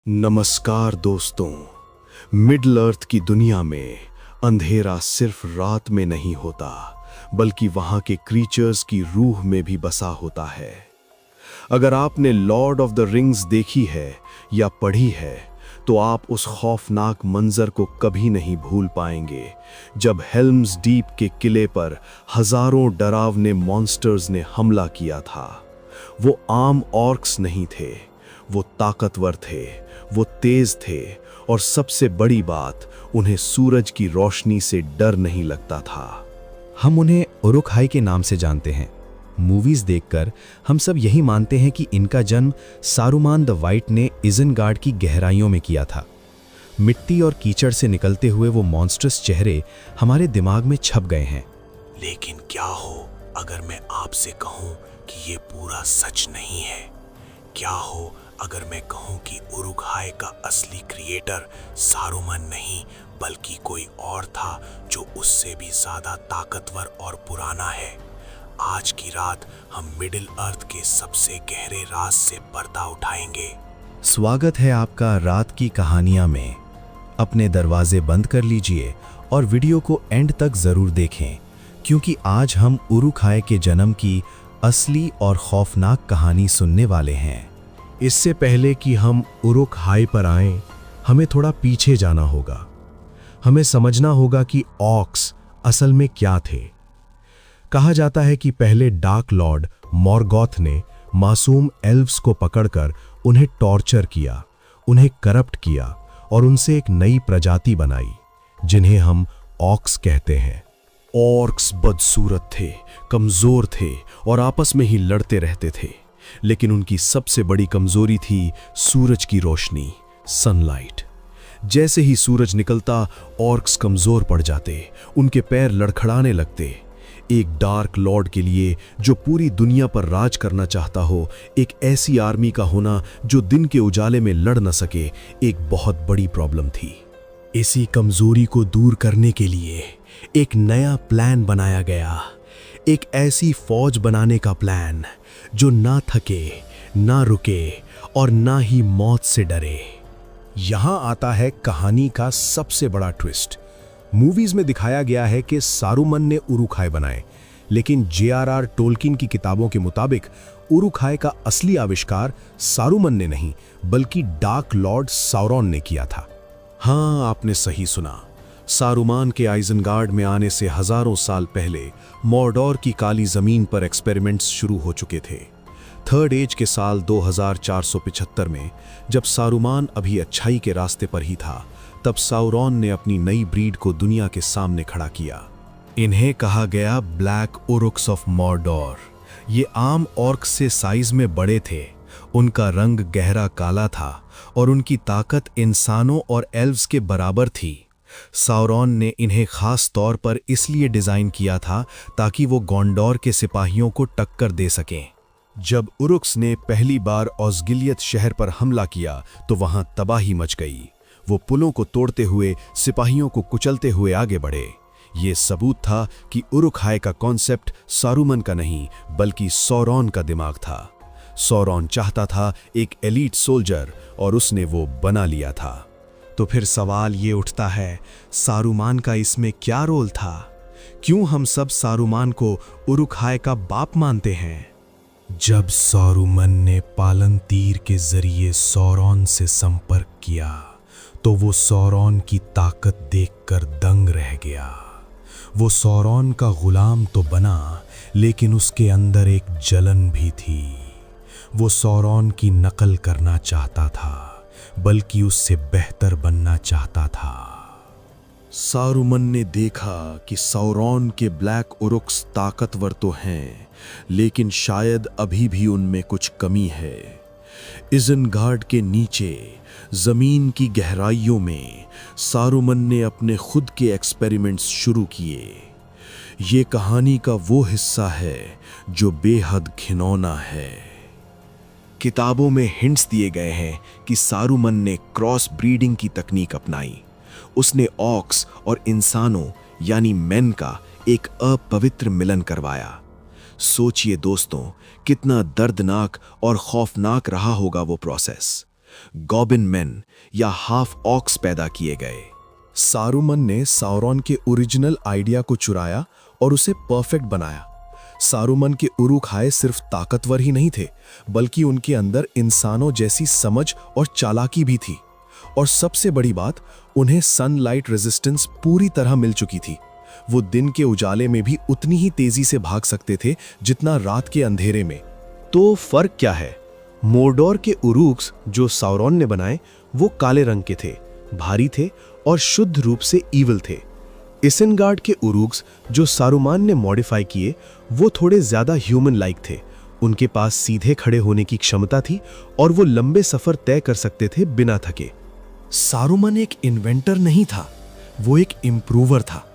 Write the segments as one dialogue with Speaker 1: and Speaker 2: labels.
Speaker 1: नमस्कार दोस्तों। मिडल अर्थ की दुनिया में अंधेरा सिर्फ रात में नहीं होता, बल्कि वहां के क्रीचर्स की रूह में भी बसा होता है। अगर आपने लॉर्ड ऑफ द रिंग्स देखी है या पढ़ी है, तो आप उस खौफनाक मंजर को कभी नहीं भूल पाएंगे, जब हेल्म्स डीप के किले पर हजारों डरावने मॉन्स्टर्स ने हमला किया था। वो आम ऑर्क्स नहीं थे, वो ताकतवर थे, वो तेज थे, और सबसे बड़ी बात, उन्हें सूरज की रोशनी से डर नहीं लगता था।
Speaker 2: हम उन्हें उरुक-hai के नाम से जानते हैं। मूवीज देखकर हम सब यही मानते हैं कि इनका जन्म सारुमान द वाइट ने इज़नगार्ड की गहराइयों में किया था। मिट्टी और कीचड़ से निकलते हुए वो मॉन्स्टर्स चेहरे हमारे दिमाग में छप गए हैं।
Speaker 3: लेकिन क्या हो अगर मैं आपसे कहूं कि ये पूरा सच नहीं है? क्या हो अगर मैं कहूं कि उरुक-hai का असली क्रिएटर सारुमन नहीं, बल्कि कोई और था जो उससे भी ज्यादा ताकतवर और पुराना है? आज की रात हम मिडिल अर्थ के सबसे गहरे राज से पर्दा उठाएंगे।
Speaker 2: स्वागत है आपका रात की कहानियां में। अपने दरवाजे बंद कर लीजिए और वीडियो को एंड तक जरूर देखें, क्योंकि आज हम उरुक-hai के जन्म की असली और खौफनाक कहानी सुनने वाले हैं। इससे पहले कि हम उरुक-hai पर आएं, हमें थोड़ा पीछे जाना होगा। हमें समझना होगा कि ऑक्स असल में क्या थे। कहा जाता है कि पहले डार्क लॉर्ड मॉर्गोथ ने मासूम एल्व्स को पकड़कर उन्हें टॉर्चर किया, उन्हें करप्ट किया और उनसे एक नई प्रजाति बनाई, जिन्हें हम ऑक्स कहते हैं।
Speaker 1: ऑर्क्स बदसूरत थे, कमजोर थे और आपस में ही लड़ते रहते थे। लेकिन उनकी सबसे बड़ी कमजोरी थी सूरज की रोशनी, सनलाइट। जैसे ही सूरज निकलता, ऑर्क्स कमजोर पड़ जाते, उनके पैर लड़खड़ाने लगते। एक डार्क लॉर्ड के लिए जो पूरी दुनिया पर राज करना चाहता हो, एक ऐसी आर्मी का होना जो दिन के उजाले में लड़ न सके, एक बहुत बड़ी प्रॉब्लम थी। इसी कमजोरी को दूर करने के लिए एक नया प्लान बनाया गया, एक ऐसी फौज बनाने का प्लान जो ना थके, ना रुके और ना ही मौत से डरे।
Speaker 4: यहां आता है कहानी का सबसे बड़ा ट्विस्ट। मूवीज में दिखाया गया है कि सारुमन ने उरुक-hai बनाए, लेकिन J.R.R. टोल्किन की किताबों के मुताबिक उरुक-hai का असली आविष्कार सारुमन ने नहीं, बल्कि डार्क लॉर्ड साउरॉन ने किया था।
Speaker 1: हाँ, आपने सही सुना। सारुमान के आइज़नगार्ड में आने से हजारों साल पहले मॉर्डोर की काली जमीन पर एक्सपेरिमेंट्स शुरू हो चुके थे। थर्ड एज के साल 2475 में, जब सारुमान अभी अच्छाई के रास्ते पर ही था, तब साउरॉन ने अपनी नई ब्रीड को दुनिया के सामने खड़ा किया। इन्हें कहा गया ब्लैक उरुक्स ऑफ मॉर्डोर। ये आम ऑर्क से साइज में बड़े थे, उनका रंग गहरा काला था और उनकी ताकत इंसानों और एल्व्स के बराबर थी। साउरॉन ने इन्हें खास तौर पर इसलिए डिजाइन किया था ताकि वो गोंडोर के सिपाहियों को टक्कर दे सकें। जब उरुक्स ने पहली बार ओसगिलियत शहर पर हमला किया, तो वहां तबाही मच गई। वो पुलों को तोड़ते हुए, सिपाहियों को कुचलते हुए आगे बढ़े। ये सबूत था कि उरुक-hai का कॉन्सेप्ट सारुमन का नहीं, बल्कि सौरॉन का दिमाग था। सौरॉन चाहता था एक एलीट सोल्जर, और उसने वो बना लिया था।
Speaker 4: तो फिर सवाल ये उठता है, सारुमान का इसमें क्या रोल था? क्यों हम सब सारुमान को उरुक-hai का बाप मानते हैं? जब सारुमन ने पालन तीर के जरिए सौरॉन से संपर्क किया, तो वो सौरॉन की ताकत देखकर दंग रह गया। वो सौरॉन का गुलाम तो बना, लेकिन उसके अंदर एक जलन भी थी। वो सौरॉन की नकल करना चाहता था, बल्कि उससे बेहतर बनना चाहता था।
Speaker 1: सारुमन ने देखा कि साउरॉन के ब्लैक उरुक्स ताकतवर तो हैं, लेकिन शायद अभी भी उनमें कुछ कमी है। इज़नगार्ड के नीचे जमीन की गहराइयों में सारुमन ने अपने खुद के एक्सपेरिमेंट्स शुरू किए। ये कहानी का वो हिस्सा है जो बेहद घिनौना है। किताबों में हिंट्स दिए गए हैं कि सारुमन ने क्रॉस ब्रीडिंग की तकनीक अपनाई। उसने ऑक्स और इंसानों यानी मेन का एक अपवित्र मिलन करवाया। सोचिए दोस्तों, कितना दर्दनाक और खौफनाक रहा होगा वो प्रोसेस। गॉबिन मैन या हाफ ऑक्स पैदा किए गए।
Speaker 4: सारूमन ने साउरॉन के ओरिजिनल आइडिया को चुराया और उसे परफेक्ट बनाया। सारूमन के उरुक-हाई सिर्फ ताकतवर ही नहीं थे, बल्कि उनके अंदर इंसानों जैसी समझ और चालाकी भी थी। और सबसे बड़ी बात, उन्हें सनलाइट रेजिस्टेंस पूरी तरह मिल चुकी थी। वो दिन के उजाले में भी उतनी ही तेजी से भाग सकते थे जितना रात के अंधेरे में। तो फर्क क्या है? मोर्डोर के उरुक्स जो साउरॉन ने बनाए वो काले रंग के थे, भारी थे और शुद्ध रूप से ईविल थे। इसेनगार्ड के उरुक्स जो सारूमान ने मॉडिफाई किए वो थोड़े ज्यादा ह्यूमन लाइक थे। उनके पास सीधे खड़े होने की क्षमता थी और वो लंबे सफर तय कर सकते थे बिना थके। सारूमन एक इन्वेंटर नहीं था, वो एक इम्प्रूवर था।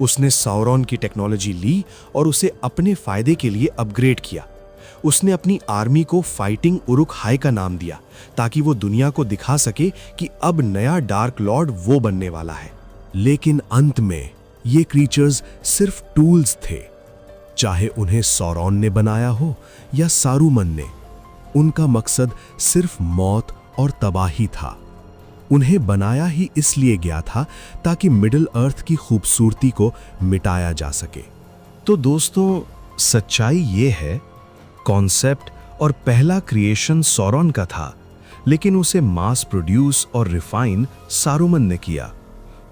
Speaker 4: उसने साउरॉन की टेक्नोलॉजी ली और उसे अपने फायदे के लिए अपग्रेड किया। उसने अपनी आर्मी को फाइटिंग उरुक-हाई का नाम दिया ताकि वो दुनिया को दिखा सके कि अब नया डार्क लॉर्ड वो बनने वाला है। लेकिन अंत में ये क्रीचर्स सिर्फ टूल्स थे। चाहे उन्हें साउरॉन ने बनाया हो या सारूमन ने, उनका मकसद सिर्फ मौत और तबाही था। उन्हें बनाया ही इसलिए गया था ताकि मिडिल अर्थ की खूबसूरती को मिटाया जा सके। तो दोस्तों, सच्चाई ये है, कॉन्सेप्ट और पहला क्रिएशन साउरॉन का था, लेकिन उसे मास प्रोड्यूस और रिफाइन सारूमन ने किया।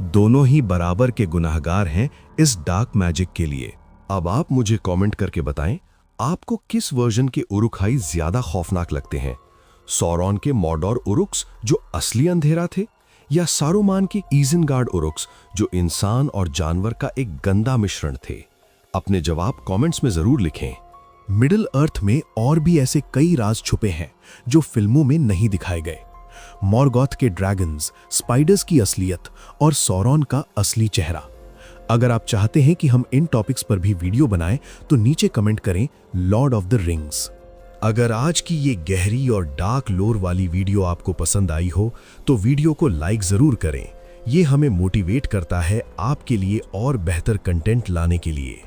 Speaker 4: दोनों ही बराबर के गुनाहगार हैं इस डार्क मैजिक के लिए। अब आप मुझे कमेंट करके बताएं, आपको किस वर्जन के उरुक-हाई ज्यादा खौफनाक लगते हैं? साउरॉन के मॉर्डोर उरुक्स जो असली अंधेरा थे, या सारूमान के इज़ेनगार्ड उरुक्स जो इंसान और जानवर का एक गंदा मिश्रण थे? अपने जवाब कमेंट्स में जरूर लिखें। मिडिल अर्थ में और भी ऐसे कई राज छुपे हैं जो फिल्मों में नहीं दिखाए गए। मॉर्गोथ के ड्रैगन्स, स्पाइडर्स की असलियत और साउरॉन का असली चेहरा। अगर आप चाहते हैं कि हम इन टॉपिक्स पर भी वीडियो बनाएं तो नीचे कमेंट करें लॉर्ड ऑफ द रिंग्स। अगर आज की ये गहरी और डार्क लोर वाली वीडियो आपको पसंद आई हो तो वीडियो को लाइक जरूर करें। ये हमें मोटिवेट करता है आपके लिए और बेहतर कंटेंट लाने के लिए।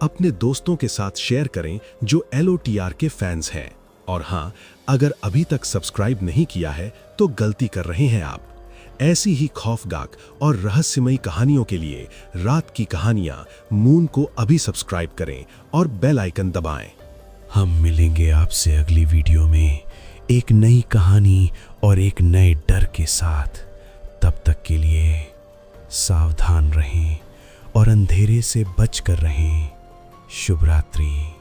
Speaker 4: अपने दोस्तों के साथ शेयर करें जो LOTR के फैंस हैं। और हाँ, अगर अभी तक सब्सक्राइब नहीं किया है तो गलती कर रहे हैं आप। ऐसी ही खौफनाक और रहस्यमयी कहानियों के लिए रात की कहानियां मून को अभी सब्सक्राइब करें और बेल आइकन दबाएं। हम मिलेंगे आपसे अगली वीडियो में एक नई कहानी और एक नए डर के साथ। तब तक के लिए सावधान रहें और अंधेरे से बचकर रहें। शुभ रात्रि।